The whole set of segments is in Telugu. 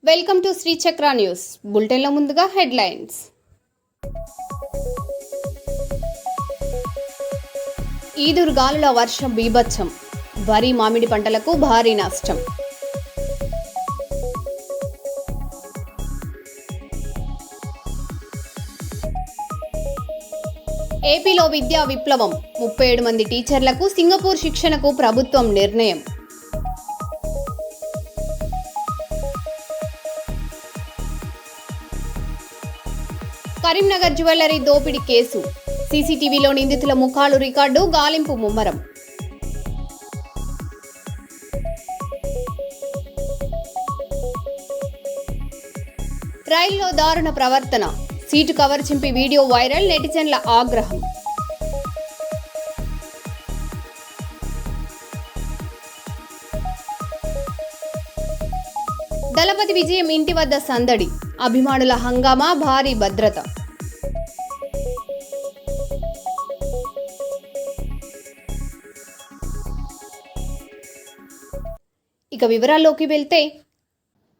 వెల్కమ్ టు శ్రీ చక్ర న్యూస్ బులెటిన్లో ముందుగా హెడ్లైన్స్. ఈదురుగాలుల వర్షం బీభత్సం, వరి మామిడి పంటలకు భారీ నష్టం. ఏపీలో విద్యా విప్లవం, 37 మంది టీచర్లకు సింగపూర్ శిక్షణకు ప్రభుత్వం నిర్ణయం. కరీంనగర్ జ్యువెలరీ దోపిడీ కేసు, సీసీటీవీలో నిందితుల ముఖాలు రికార్డు, గాలింపు ముమ్మరం. రైల్లో దారుణ ప్రవర్తన, సీటు కవర్ చింపి వీడియో వైరల్, నెటిజన్ల ఆగ్రహం. దళపతి విజయం ఇంటి వద్ద సందడి, అభిమానుల హంగామా, భారీ భద్రత. ఇక వివరాల్లోకి వెళ్తే,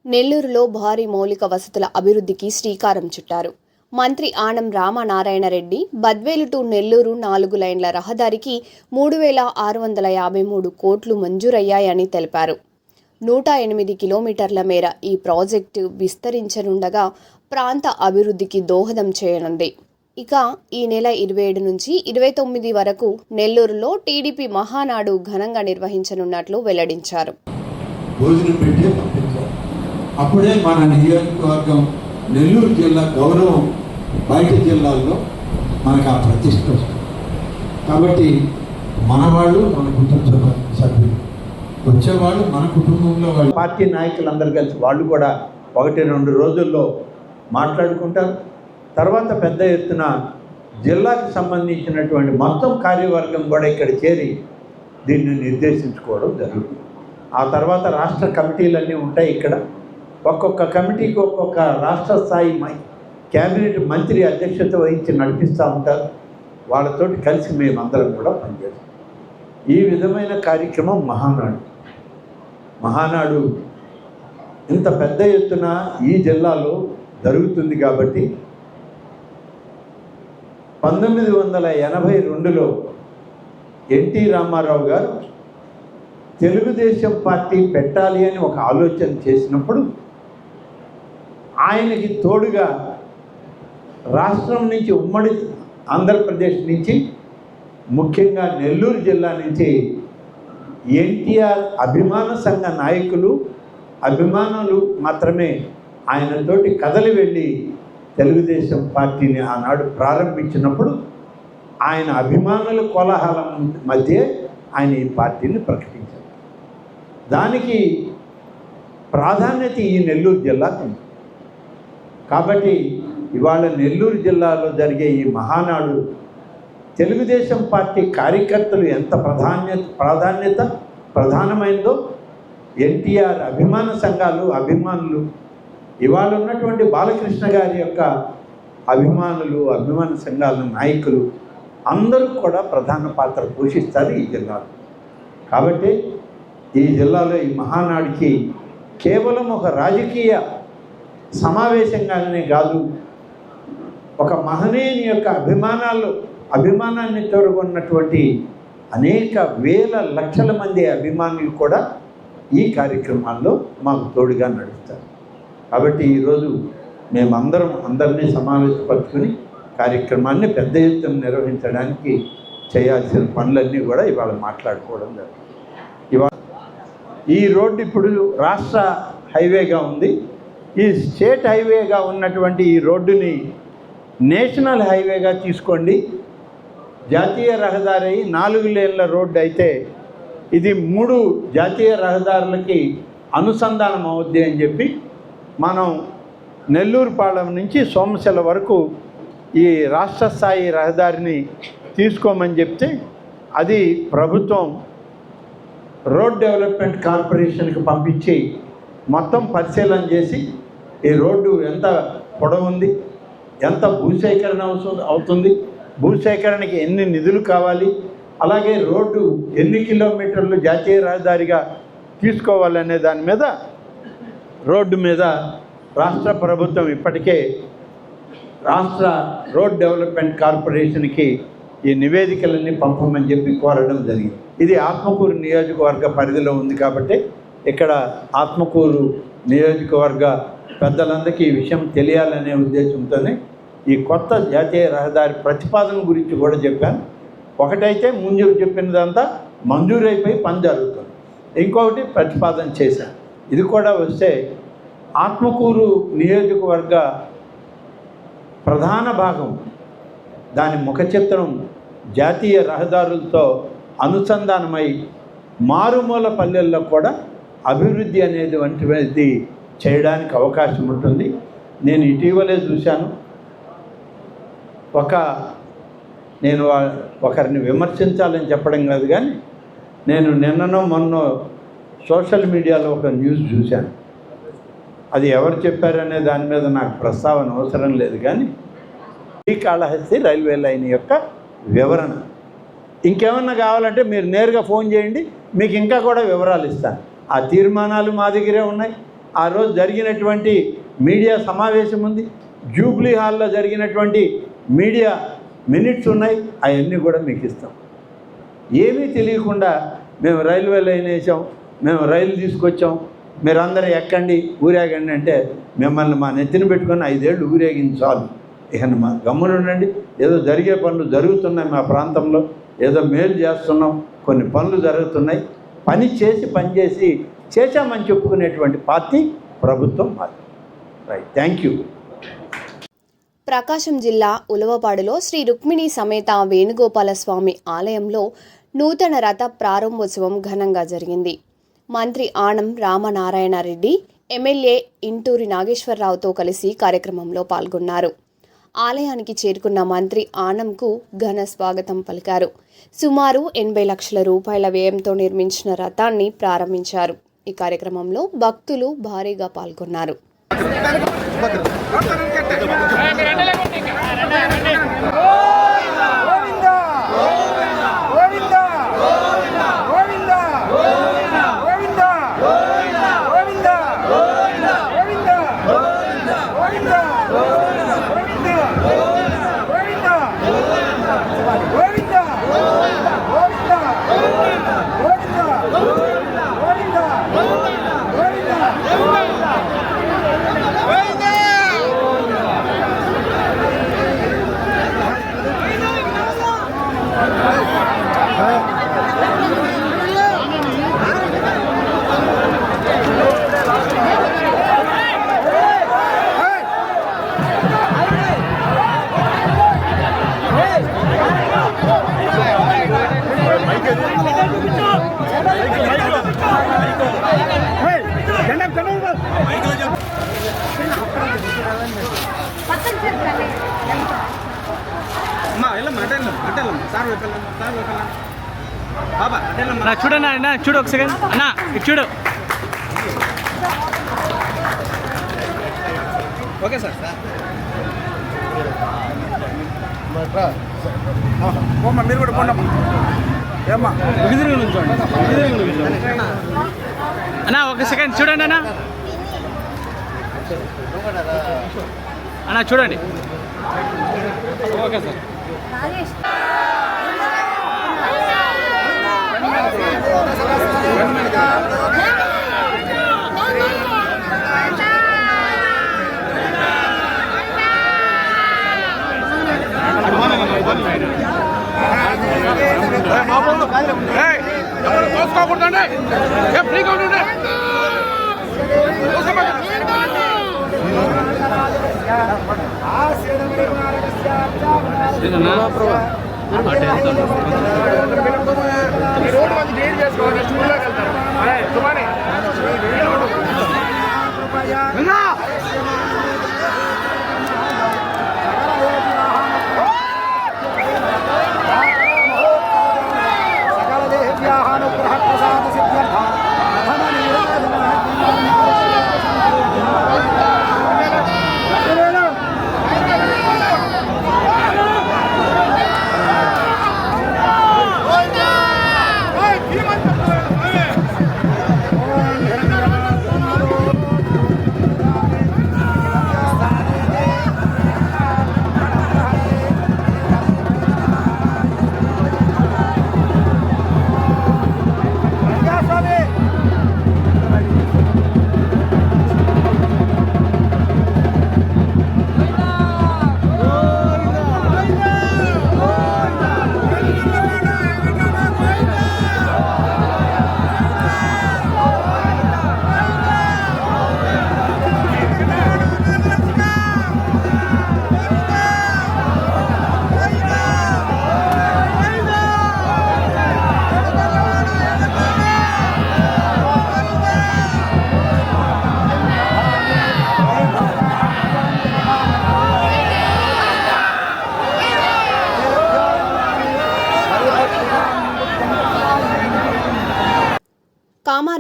నెల్లూరులో భారీ మౌలిక వసతుల అభివృద్ధికి శ్రీకారం చుట్టారు. మంత్రి ఆనం రామనారాయణ రెడ్డి బద్వేలు టు నెల్లూరు 4 లైన్ల రహదారికి 3,653 కోట్లు మంజూరయ్యాయని తెలిపారు. 108 కిలోమీటర్ల మేర ఈ ప్రాజెక్టు విస్తరించనుండగా ప్రాంత అభివృద్ధికి దోహదం చేయనుంది. ఇక ఈ నెల 27 నుంచి 29 వరకు నెల్లూరులో టీడీపీ మహానాడు ఘనంగా నిర్వహించనున్నట్లు వెల్లడించారు. అప్పుడే మన నియోజకవర్గం నెల్లూరు జిల్లా గౌరవం బయట జిల్లాల్లో మనకు ఆ ప్రతిష్ట వస్తుంది. కాబట్టి మనవాళ్ళు మన కుటుంబ సభ్యులు వచ్చేవాళ్ళు మన కుటుంబంలో వాళ్ళు పార్టీ నాయకులందరూ కలిసి వాళ్ళు కూడా 1-2 రోజుల్లో మాట్లాడుకుంటారు. తర్వాత పెద్ద ఎత్తున జిల్లాకు సంబంధించినటువంటి మొత్తం కార్యవర్గం కూడా ఇక్కడ చేరి దీన్ని నిర్దేశించుకోవడం జరుగుతుంది. ఆ తర్వాత రాష్ట్ర కమిటీలన్నీ ఉంటాయి. ఇక్కడ ఒక్కొక్క కమిటీకి ఒక్కొక్క రాష్ట్ర స్థాయి క్యాబినెట్ మంత్రి అధ్యక్షత వహించి నడిపిస్తూ ఉంటారు. వాళ్ళతోటి కలిసి మేమందరం కూడా పనిచేస్తాం. ఈ విధమైన కార్యక్రమం మహానాడు ఇంత పెద్ద ఎత్తున ఈ జిల్లాలో జరుగుతుంది. కాబట్టి 1982లో ఎన్టీ రామారావు గారు తెలుగుదేశం పార్టీ పెట్టాలి అని ఒక ఆలోచన చేసినప్పుడు ఆయనకి తోడుగా రాష్ట్రం నుంచి ఉమ్మడి ఆంధ్రప్రదేశ్ నుంచి ముఖ్యంగా నెల్లూరు జిల్లా నుంచి ఎన్టీఆర్ అభిమాన సంఘ నాయకులు అభిమానులు మాత్రమే ఆయనతోటి కదలి వెళ్ళి తెలుగుదేశం పార్టీని ఆనాడు ప్రారంభించినప్పుడు ఆయన అభిమానుల కోలాహలం మధ్య ఆయన ఈ పార్టీని ప్రకటించారు. దానికి ప్రాధాన్యత ఈ నెల్లూరు జిల్లాకు ఉంది. కాబట్టి ఇవాళ నెల్లూరు జిల్లాలో జరిగే ఈ మహానాడు తెలుగుదేశం పార్టీ కార్యకర్తలు ఎంత ప్రధానమైందో ఎన్టీఆర్ అభిమాన సంఘాలు అభిమానులు ఇవాళ ఉన్నటువంటి బాలకృష్ణ గారి యొక్క అభిమానులు అభిమాన సంఘాల నాయకులు అందరూ కూడా ప్రధాన పాత్ర పోషిస్తారు ఈ జిల్లాలో. కాబట్టి ఈ జిల్లాలో ఈ మహానాడికి కేవలం ఒక రాజకీయ సమావేశంగానే కాదు, ఒక మహనీయుని యొక్క అభిమానాన్ని తోడుకున్నటువంటి అనేక వేల లక్షల మంది అభిమానులు కూడా ఈ కార్యక్రమాల్లో మాకు తోడుగా నడుస్తారు. కాబట్టి ఈరోజు మేమందరం అందరినీ సమావేశపరుచుకుని కార్యక్రమాన్ని పెద్ద ఎత్తున నిర్వహించడానికి చేయాల్సిన పనులన్నీ కూడా ఇవాళ మాట్లాడుకోవడం జరుగుతుంది. ఇవాళ ఈ రోడ్డు ఇప్పుడు రాష్ట్ర హైవేగా ఉంది. ఈ స్టేట్ హైవేగా ఉన్నటువంటి ఈ రోడ్డుని నేషనల్ హైవేగా తీసుకోండి. జాతీయ రహదారి 4 లేన్ల రోడ్డు అయితే ఇది 3 జాతీయ రహదారులకి అనుసంధానం అవుద్ది అని చెప్పి మనం నెల్లూరుపాలెం నుంచి సోమశిల వరకు ఈ రాష్ట్ర స్థాయి రహదారిని తీసుకోమని చెప్తే అది ప్రభుత్వం రోడ్ డెవలప్మెంట్ కార్పొరేషన్కి పంపించి మొత్తం పరిశీలన చేసి ఈ రోడ్డు ఎంత పొడవు ఉంది, ఎంత భూసేకరణ అవుతుంది, భూసేకరణకి ఎన్ని నిధులు కావాలి, అలాగే రోడ్డు ఎన్ని కిలోమీటర్లు జాతీయ రహదారిగా తీసుకోవాలనే దాని మీద రోడ్డు మీద రాష్ట్ర ప్రభుత్వం ఇప్పటికే రాష్ట్ర రోడ్ డెవలప్మెంట్ కార్పొరేషన్కి ఈ నివేదికలన్నీ పంపమని చెప్పి కోరడం జరిగింది. ఇది ఆత్మకూరు నియోజకవర్గ పరిధిలో ఉంది కాబట్టి ఇక్కడ ఆత్మకూరు నియోజకవర్గ పెద్దలందరికీ ఈ విషయం తెలియాలనే ఉద్దేశంతోనే ఈ కొత్త జాతీయ రహదారి ప్రతిపాదన గురించి కూడా చెప్పాను. ఒకటైతే ముందు చెప్పినదంతా మంజూరైపోయి పని జరుగుతుంది, ఇంకొకటి ప్రతిపాదన చేశాను. ఇది కూడా వస్తే ఆత్మకూరు నియోజకవర్గ ప్రధాన భాగం దాని ముఖ చిత్రం జాతీయ రహదారులతో అనుసంధానమై మారుమూల పల్లెల్లో కూడా అభివృద్ధి వంటిది చేయడానికి అవకాశం ఉంటుంది. నేను ఇటీవలే చూశాను, నేను ఒకరిని విమర్శించాలని చెప్పడం కాదు, కానీ నేను నిన్ననో మొన్నో సోషల్ మీడియాలో ఒక న్యూస్ చూశాను. అది ఎవరు చెప్పారనే దాని మీద నాకు ప్రస్తావన అవసరం లేదు, కానీ శ్రీకాళహస్తి రైల్వే లైన్ యొక్క వివరణ. ఇంకేమన్నా కావాలంటే మీరు నేరుగా ఫోన్ చేయండి, మీకు ఇంకా కూడా వివరాలు ఇస్తాను. ఆ తీర్మానాలు మా దగ్గరే ఉన్నాయి. ఆ రోజు జరిగినటువంటి మీడియా సమావేశం ఉంది, జూబ్లీ హాల్లో జరిగినటువంటి మీడియా మినిట్స్ ఉన్నాయి, అవన్నీ కూడా మీకు ఇస్తాం. ఏమీ తెలియకుండా మేము రైల్వే లైన్ వేసాం, మేము రైలు తీసుకొచ్చాం, మీరందరూ ఎక్కండి ఊరేగండి అంటే మిమ్మల్ని మా నెత్తిన పెట్టుకొని 5 ఏళ్ళు ఊరేగించాలి. ఇక మా గమ్మున ఉండండి. ఏదో జరిగే పనులు జరుగుతున్నాయి, మా ప్రాంతంలో ఏదో మేలు చేస్తున్నాం, కొన్ని పనులు జరుగుతున్నాయి. పని చేసి చేశామని చెప్పుకునేటువంటి పార్టీ ప్రభుత్వం మాది. Right, thank you. ప్రకాశం జిల్లా ఉలవపాడులో శ్రీ రుక్మిణి సమేత వేణుగోపాలస్వామి ఆలయంలో నూతన రథ ప్రారంభోత్సవం ఘనంగా జరిగింది. మంత్రి ఆనం రామనారాయణ రెడ్డి, ఎమ్మెల్యే ఇంటూరి నాగేశ్వరరావుతో కలిసి కార్యక్రమంలో పాల్గొన్నారు. ఆలయానికి చేరుకున్న మంత్రి ఆనంకు ఘన స్వాగతం పలికారు. సుమారు 80 లక్షల రూపాయల వ్యయంతో నిర్మించిన రథాన్ని ప్రారంభించారు. ఈ కార్యక్రమంలో భక్తులు భారీగా పాల్గొన్నారు. చూడన్నా అన్న, చూడు ఒక సెకండ్ అన్న, ఇటు చూడు. Okay sir. మీరు కూడా పోండమ్మా. ఏమ్మా అన్న, ఒక సెకండ్ చూడండి అన్న. అన్న చూడండి. Okay sir.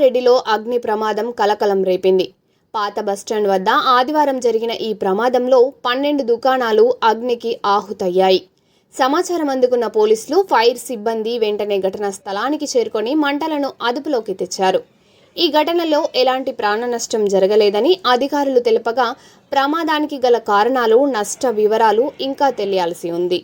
రంగారెడ్డిలో అగ్ని ప్రమాదం కలకలం రేపింది. పాత బస్టాండ్ వద్ద ఆదివారం జరిగిన ఈ ప్రమాదంలో 12 దుకాణాలు అగ్నికి ఆహుతయ్యాయి. సమాచారం అందుకున్న పోలీసులు, ఫైర్ సిబ్బంది వెంటనే ఘటనా స్థలానికి చేరుకొని మంటలను అదుపులోకి తెచ్చారు. ఈ ఘటనలో ఎలాంటి ప్రాణ నష్టం జరగలేదని అధికారులు తెలుపగా, ప్రమాదానికి గల కారణాలు, నష్ట వివరాలు ఇంకా తెలియాల్సి ఉంది.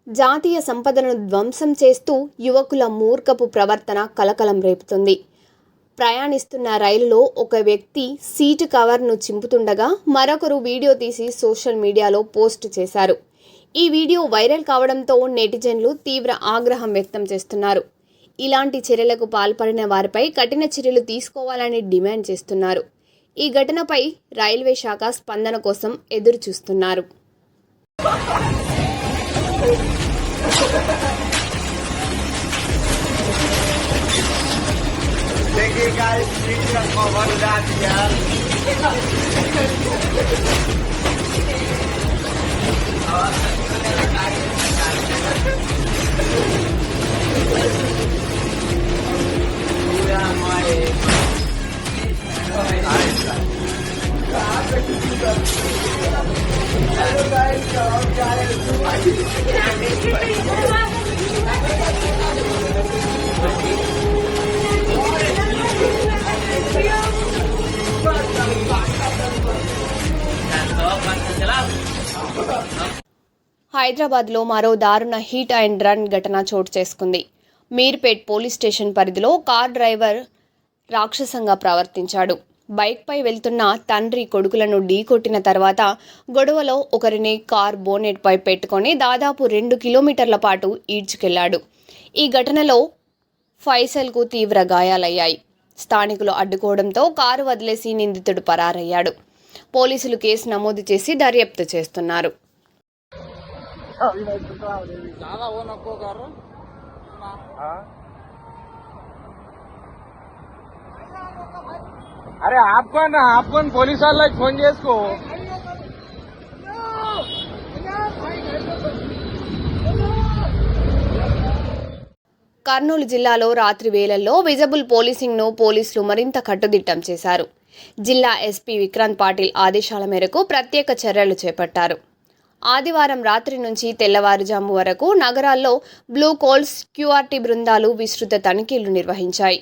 జాతీయ సంపదను ధ్వంసం చేస్తూ యువకుల మూర్ఖపు ప్రవర్తన కలకలం రేపుతుంది. ప్రయాణిస్తున్న రైలులో ఒక వ్యక్తి సీటు కవర్ను చింపుతుండగా మరొకరు వీడియో తీసి సోషల్ మీడియాలో పోస్ట్ చేశారు. ఈ వీడియో వైరల్ కావడంతో నెటిజన్లు తీవ్ర ఆగ్రహం వ్యక్తం చేస్తున్నారు. ఇలాంటి చర్యలకు పాల్పడిన వారిపై కఠిన చర్యలు తీసుకోవాలని డిమాండ్ చేస్తున్నారు. ఈ ఘటనపై రైల్వే శాఖ స్పందన కోసం ఎదురు చూస్తున్నారు. देखिए गाइस, खबरदार यार। హైదరాబాద్లో మరో దారుణ హిట్ అండ్ రన్ ఘటన చోటు చేసుకుంది. మీర్పేట్ పోలీస్ స్టేషన్ పరిధిలో కార్ డ్రైవర్ రాక్షసంగా ప్రవర్తించాడు. బైక్పై వెళ్తున్న తండ్రి కొడుకులను ఢీకొట్టిన తర్వాత గొడవలో ఒకరిని కార్ బోనెట్పై పెట్టుకొని దాదాపు 2 కిలోమీటర్ల పాటు ఈడ్చుకెళ్లాడు. ఈ ఘటనలో ఫైసల్కు తీవ్ర గాయాలయ్యాయి. స్థానికులు అడ్డుకోవడంతో కారు వదిలేసి నిందితుడు పరారయ్యాడు. పోలీసులు కేసు నమోదు చేసి దర్యాప్తు చేస్తున్నారు. అరే ఆపుకొని పోలీసు వాళ్ళకి ఫోన్ చేసుకో. కర్నూలు జిల్లాలో రాత్రి వేళల్లో విజిబుల్ పోలీసింగ్ను పోలీసులు మరింత కట్టుదిట్టం చేశారు. జిల్లా ఎస్పీ విక్రాంత్ పాటిల్ ఆదేశాల మేరకు ప్రత్యేక చర్యలు చేపట్టారు. ఆదివారం రాత్రి నుంచి తెల్లవారుజాము వరకు నగరాల్లో బ్లూ కోల్స్, క్యూఆర్టీ బృందాలు విస్తృత తనిఖీలు నిర్వహించాయి.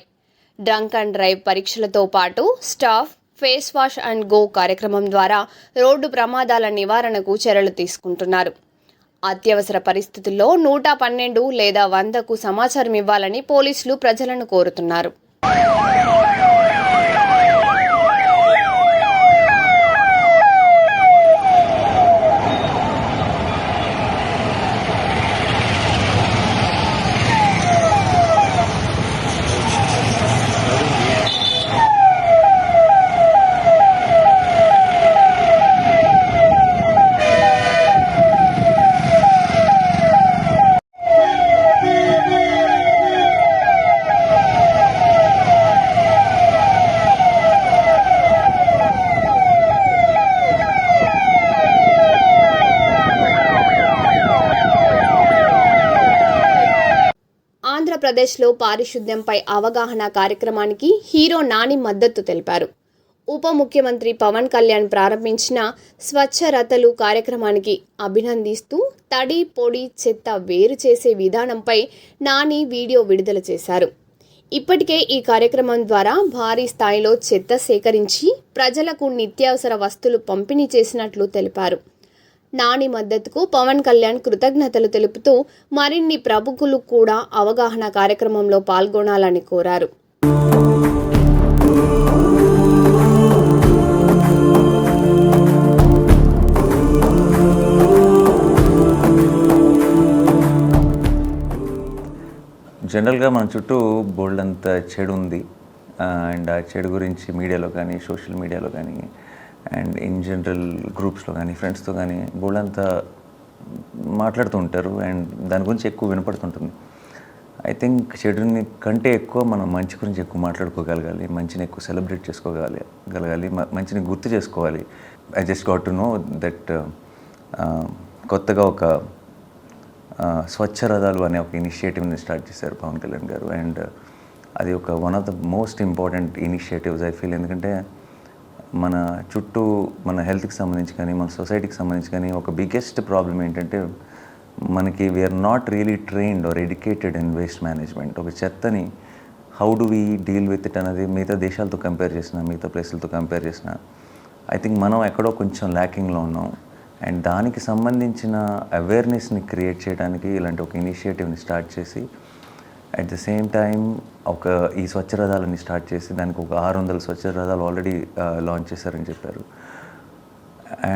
డ్రంక్ అండ్ డ్రైవ్ పరీక్షలతో పాటు staff face wash and go కార్యక్రమం ద్వారా రోడ్డు ప్రమాదాల నివారణకు చర్యలు తీసుకుంటున్నారు. అత్యవసర పరిస్థితుల్లో 112 లేదా 100కు సమాచారం ఇవ్వాలని పోలీసులు ప్రజలను కోరుతున్నారు. ఆంధ్రప్రదేశ్లో పారిశుద్ధ్యంపై అవగాహన కార్యక్రమానికి హీరో నాని మద్దతు తెలిపారు. ఉప ముఖ్యమంత్రి పవన్ కళ్యాణ్ ప్రారంభించిన స్వచ్ఛ రథలు కార్యక్రమానికి అభినందిస్తూ తడి, పొడి, చెత్త వేరు చేసే విధానంపై నాని వీడియో విడుదల చేశారు. ఇప్పటికే ఈ కార్యక్రమం ద్వారా భారీ స్థాయిలో చెత్త సేకరించి ప్రజలకు నిత్యావసర వస్తువులు పంపిణీ చేసినట్లు తెలిపారు. నాని మద్దతుకు పవన్ కళ్యాణ్ కృతజ్ఞతలు తెలుపుతూ మరిన్ని ప్రముఖులు కూడా అవగాహన కార్యక్రమంలో పాల్గొనాలని కోరారు. జనరల్గా మన చుట్టూ బోల్డ్ అంత చెడు ఉంది అండ్ ఆ చెడు గురించి మీడియాలో కానీ సోషల్ మీడియాలో కానీ అండ్ ఇన్ జనరల్ గ్రూప్స్లో కానీ ఫ్రెండ్స్తో కానీ బోల్డ్ అంతా మాట్లాడుతూ ఉంటారు అండ్ దాని గురించి ఎక్కువ వినపడుతుంటుంది. ఐ థింక్ చెడుని కంటే ఎక్కువ మనం మంచి గురించి ఎక్కువ మాట్లాడుకోగలగాలి, మంచిని ఎక్కువ సెలబ్రేట్ చేసుకోగలగాలి, మంచిని గుర్తు చేసుకోవాలి. I just got to know that కొత్తగా ఒక స్వచ్ఛ రథాలు అనే ఒక ఇనిషియేటివ్ని స్టార్ట్ చేశారు పవన్ కళ్యాణ్ గారు. అండ్ అది ఒక one of the most important initiatives I feel. ఎందుకంటే మన చుట్టూ మన హెల్త్కి సంబంధించి కానీ మన సొసైటీకి సంబంధించి కానీ ఒక బిగ్గెస్ట్ ప్రాబ్లం ఏంటంటే మనకి we are not really trained or educated in waste management. ఒక చెత్తని how do we deal with it అనేది మిగతా దేశాలతో కంపేర్ చేసిన, మిగతా ప్లేసులతో కంపేర్ చేసిన ఐ థింక్ మనం ఎక్కడో కొంచెం ల్యాకింగ్లో ఉన్నాం. అండ్ దానికి సంబంధించిన అవేర్నెస్ని క్రియేట్ చేయడానికి ఇలాంటి ఒక ఇనిషియేటివ్ని స్టార్ట్ చేసి అట్ ద సేమ్ టైం ఈ స్వచ్ఛ రథాలని స్టార్ట్ చేసి దానికి ఒక 600 స్వచ్ఛ రథాలు ఆల్రెడీ లాంచ్ చేశారని చెప్పారు.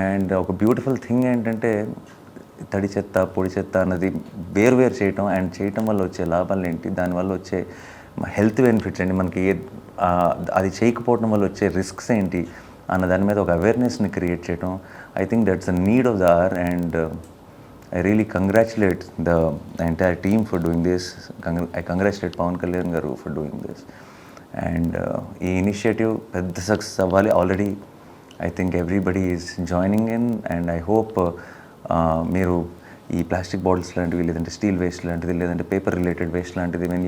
అండ్ ఒక బ్యూటిఫుల్ థింగ్ ఏంటంటే తడి చెత్త పొడి చెత్త అన్నది వేరు చేయటం అండ్ చేయటం వల్ల వచ్చే లాభాలు ఏంటి, దానివల్ల వచ్చే హెల్త్ బెనిఫిట్స్ ఏంటి, మనకి అది చేయకపోవడం వల్ల వచ్చే రిస్క్స్ ఏంటి అన్న దాని మీద ఒక అవేర్నెస్ని క్రియేట్ చేయటం. I think that's the need of the hour and I really congratulate the entire team for doing this. I congratulate Pawan Kalyan garu for doing this. And ఈ ఇనిషియేటివ్ పెద్ద సక్సెస్ అవ్వాలి. Already I think everybody is joining in and I hope మీరు ఈ ప్లాస్టిక్ బాటిల్స్ లాంటివి, లేదంటే స్టీల్ వేస్ట్ లాంటిది, లేదంటే పేపర్ రిలేటెడ్ వేస్ట్ లాంటిది when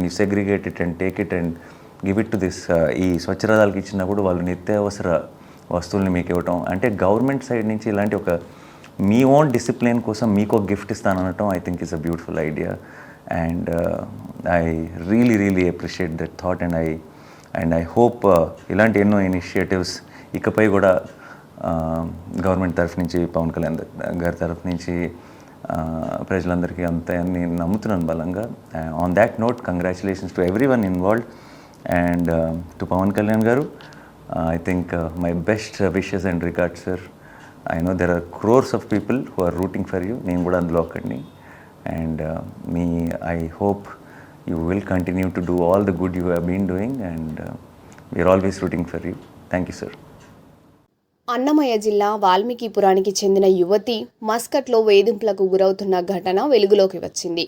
you segregate it and take it and give it to this ఈ స్వచ్ఛ రథాలకి ఇచ్చినప్పుడు వాళ్ళు నిత్యావసర వస్తువుల్ని మీకు ఇవ్వటం అంటే గవర్నమెంట్ సైడ్ నుంచి ఇలాంటి ఒక మీ ఓన్ డిసిప్లిన్ కోసం మీకు ఒక గిఫ్ట్ ఇస్తాననటం I think is a beautiful idea. And I really appreciate that thought and I hope ఇలాంటి ఎన్నో ఇనిషియేటివ్స్ ఇకపై కూడా గవర్నమెంట్ తరఫు నుంచి, పవన్ కళ్యాణ్ గారి తరఫు నుంచి ప్రజలందరికీ అంతాయని నేను నమ్ముతున్నాను బలంగా. On that note congratulations to everyone involved and to Pawan Kalyan garu. I think my best wishes and regards sir. I know there are crores of people who are rooting for you. నేను కూడా అందులో ఒకడిని. And I hope you will continue to do all the good you have been doing and we are always rooting for you. Thank you, sir. Annamayya జిల్లా వాల్మీకిపురానికి చెందిన యువతి మస్కట్లో వేధింపులకు గురవుతున్న ఘటన వెలుగులోకి వచ్చింది.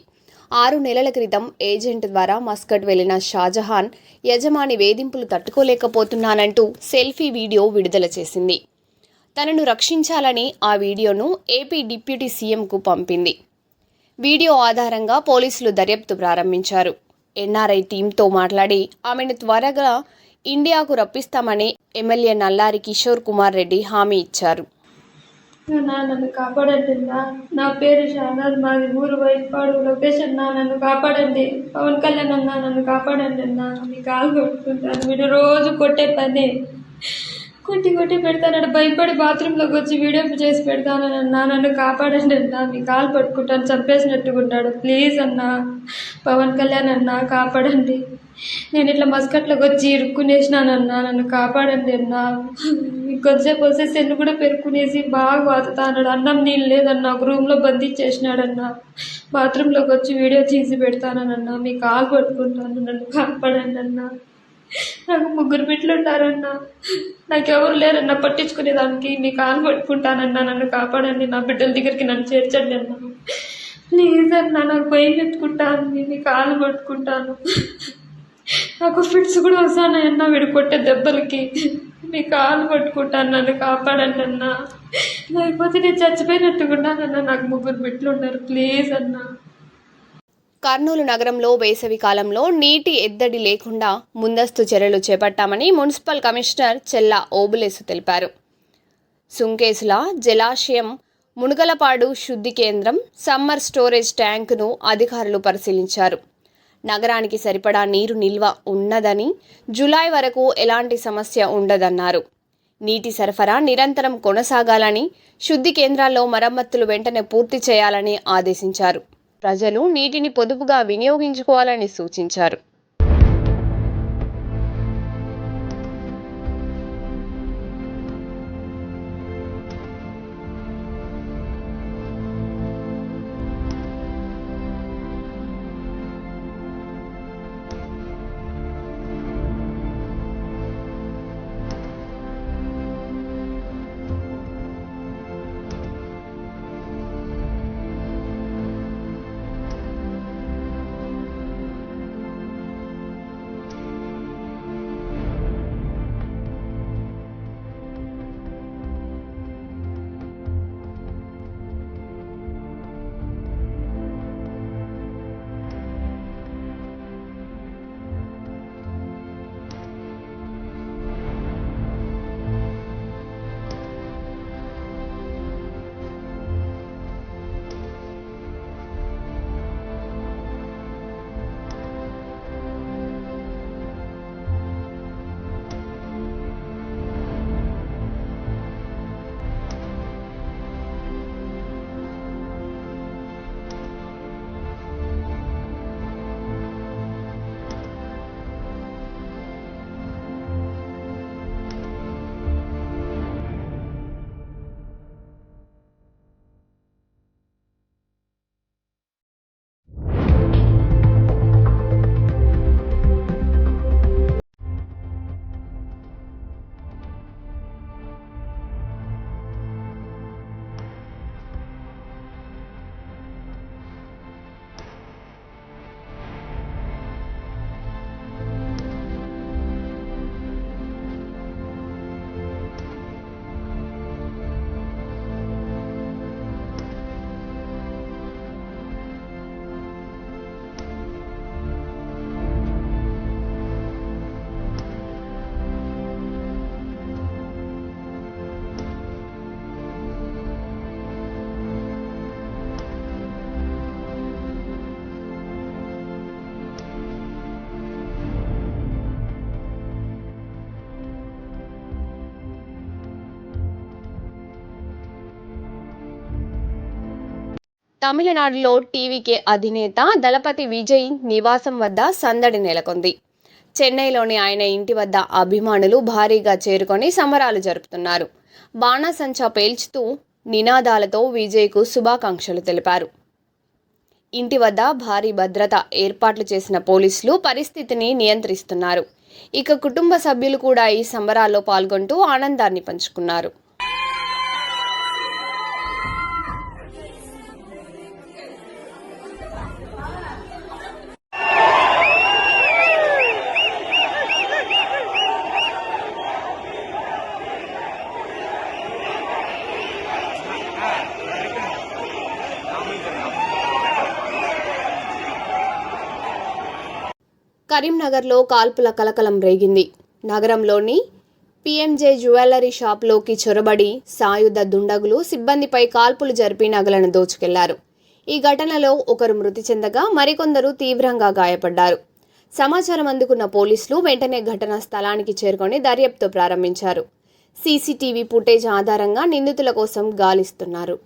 6 నెలల క్రితం ఏజెంట్ ద్వారా మస్కట్ వెళ్లిన షాజహాన్ యజమాని వేధింపులు తట్టుకోలేకపోతున్నానంటూ సెల్ఫీ వీడియో విడుదల చేసింది. తనను రక్షించాలని ఆ వీడియోను ఏపీ డిప్యూటీ సీఎంకు పంపింది. వీడియో ఆధారంగా పోలీసులు దర్యాప్తు ప్రారంభించారు. ఎన్ఆర్ఐ టీంతో మాట్లాడి ఆమెను త్వరగా ఇండియాకు రప్పిస్తామని ఎమ్మెల్యే నల్లారి కిషోర్ కుమార్ రెడ్డి హామీ ఇచ్చారు. నన్ను కాపాడండి. నా పేరు షానాజ్, మాది ఊరు వైపాడు, లొకేషన్ నన్ను కాపాడండి. పవన్ కళ్యాణ్ నన్ను కాపాడండి మీ కాలు కొట్టుకుంటాను. వీడు రోజు కొట్టే పని కొట్టి పెడతానని భయపడి బాత్రూంలోకి వచ్చి వీడియో చేసి పెడతానన్నా. నన్ను కాపాడండి మీ కాలు పట్టుకుంటాను, చంపేసినట్టుకుంటాడు. ప్లీజ్ పవన్ కళ్యాణ్ కాపాడండి. నేను ఇట్లా మస్కట్లోకి వచ్చి ఇరుక్కునేసినానన్నా, నన్ను కాపాడండి ఇంకొంచెంసేపు వస్తే సెన్ను కూడా పెరుక్కునేసి బాగా వాతుతాన్నాడు. అన్నం నీళ్ళు లేదన్నా, ఒక రూమ్లో బంధించేసినాడన్నా. బాత్రూంలోకి వచ్చి వీడియో తీసి పెడతానన్నా. మీ కాలు పట్టుకుంటాను, నన్ను కాపాడండి నాకు 3 బిడ్డలు ఉంటారన్నా, నాకెవరు లేరన్నా పట్టించుకునేదానికి. మీ కాలు పట్టుకుంటానన్నా, నన్ను కాపాడండి. నా బిడ్డల దగ్గరికి నన్ను చేర్చండి అన్నా. ప్లీజ్ అన్నా, నాకు భయం ఎత్తుకుంటాను. మీ కాలు పట్టుకుంటాను. నాకు ఫిట్స్ కూడా వస్తానన్నా వీడు కొట్టే దెబ్బలకి. మీ కాలు పట్టుకుంటాను, నన్ను కాపాడండి అన్నా. లేకపోతే నేను చచ్చిపోయినట్టుకున్నానన్నా. నాకు 3 బిడ్డలు ఉన్నారు. ప్లీజ్ అన్నా. కర్నూలు నగరంలో వేసవి కాలంలో నీటి ఎద్దడి లేకుండా ముందస్తు చర్యలు చేపట్టామని మున్సిపల్ కమిషనర్ చెల్లా ఓబులేసు తెలిపారు. సుంకేసుల జలాశయం, మునుగలపాడు శుద్ధి కేంద్రం, సమ్మర్ స్టోరేజ్ ట్యాంకును అధికారులు పరిశీలించారు. నగరానికి సరిపడా నీరు నిల్వ ఉన్నదని, జూలై వరకు ఎలాంటి సమస్య ఉండదన్నారు. నీటి సరఫరా నిరంతరం కొనసాగాలని, శుద్ధి కేంద్రాల్లో మరమ్మతులు వెంటనే పూర్తి చేయాలని ఆదేశించారు. ప్రజలు నీటిని పొదుపుగా వినియోగించుకోవాలని సూచించారు. తమిళనాడులో టీవీకే అధినేత దళపతి విజయ్ నివాసం వద్ద సందడి నెలకొంది. చెన్నైలోని ఆయన ఇంటి వద్ద అభిమానులు భారీగా చేరుకొని సంబరాలు జరుపుతున్నారు. బాణాసంచా పేల్చుతూ నినాదాలతో విజయ్కు శుభాకాంక్షలు తెలిపారు. ఇంటి వద్ద భారీ భద్రత ఏర్పాట్లు చేసిన పోలీసులు పరిస్థితిని నియంత్రిస్తున్నారు. ఇక కుటుంబ సభ్యులు కూడా ఈ సంబరాల్లో పాల్గొంటూ ఆనందాన్ని పంచుకున్నారు. కరీంనగర్లో కాల్పుల కలకలం రేగింది. నగరంలోని పిఎంజే జ్యువెలరీ షాప్లోకి చొరబడి సాయుధ దుండగులు సిబ్బందిపై కాల్పులు జరిపి నగలను దోచుకెళ్లారు. ఈ ఘటనలో ఒకరు మృతి చెందగా మరికొందరు తీవ్రంగా గాయపడ్డారు. సమాచారం అందుకున్న పోలీసులు వెంటనే ఘటనా స్థలానికి చేరుకొని దర్యాప్తు ప్రారంభించారు. సీసీటీవీ ఫుటేజ్ ఆధారంగా నిందితుల కోసం గాలిస్తున్నారు.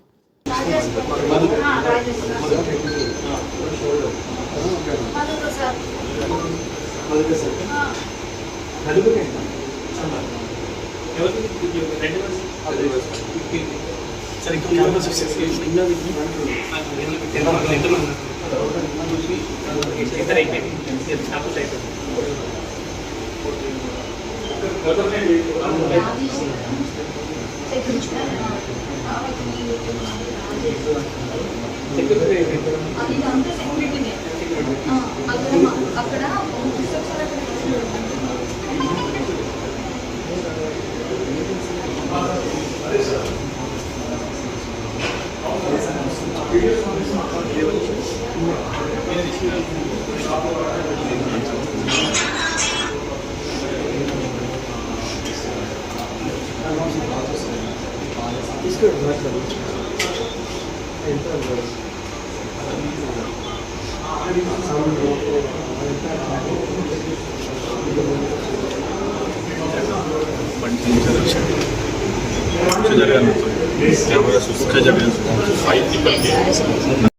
It's good. उसका जगह क्या बोला उसका जगह फाइट करके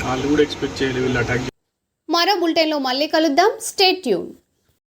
వాళ్ళు కూడా ఎక్స్పెక్ట్ చేయాలి వీళ్ళు అటాక్ మరో బులెటిన్లో మళ్ళీ కలుద్దాం. Stay tune.